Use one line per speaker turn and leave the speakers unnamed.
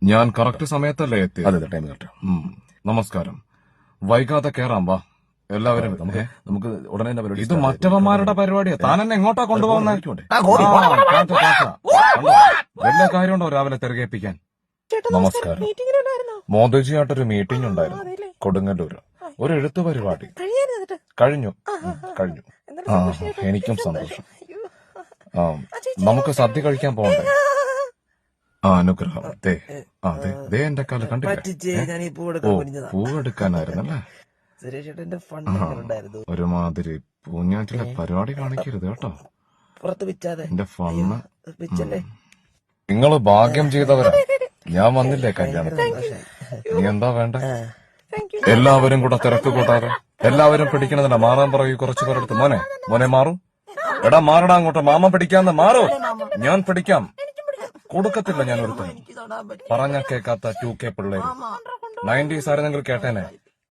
ഞാൻ കറക്റ്റ് സമയത്തല്ലേ എത്തി?
അതെ ടൈം കറക്റ്റ്.
നമസ്കാരം. വൈകാതെ കേറാം, വാ എല്ലാവരും.
നമുക്ക് ഉടനെ തന്നെ പരിപാടി
ഇത്
start
മറ്റവന്മാരുടെ പരിപാടിയാ. താൻ എന്നെ എങ്ങോട്ടാ കൊണ്ടുപോകുന്നത്?
ആയിക്കോട്ടെ.
വല്ല കാര്യമുണ്ടോ രാവിലെ തിരകേൽപ്പിക്കാൻ? നമസ്കാരം. മോദിജിയായിട്ടൊരു മീറ്റിംഗ് ഉണ്ടായിരുന്നു കൊടുങ്ങല്ലൂര്. ഒരു എഴുത്തു പരിപാടി കഴിഞ്ഞു. ആ, എനിക്കും സന്തോഷം. നമുക്ക് സദ്യ കഴിക്കാൻ പോകണ്ടേ? ആ, അനുഗ്രഹം. ദേ എന്റെ കാല് കണ്ടില്ലേ? പൂവെടുക്കാനായിരുന്നല്ലേ? ഒരുമാതിരി പൂഞ്ഞാറ്റിലെ പരിപാടി കാണിക്കരുത് കേട്ടോ. എന്റെ ഫണ്ണ്. നിങ്ങള് ഭാഗ്യം ചെയ്തവരാ. ഞാൻ വന്നില്ലേ കല്യാണത്തിന്? നീ എന്താ വേണ്ട? എല്ലാവരും കൂടെ തിരക്ക് കൂട്ടാതെ എല്ലാവരും പിടിക്കണതില്ല. മാറാൻ പറയൂ കുറച്ചു പേരെടുത്ത്. മോനെ മാറും. എടാ മാറടാ അങ്ങോട്ട്. മാമ പിടിക്കാന്ന്. മാറൂ. ഞാൻ പിടിക്കാം. കൊടുക്കത്തില്ല ഞാൻ ഒരുത്തനും. പറഞ്ഞ കേൾക്കാത്ത 2K പിള്ളേര്. 90s ആയിരുന്നെങ്കിൽ കേട്ടേനെ.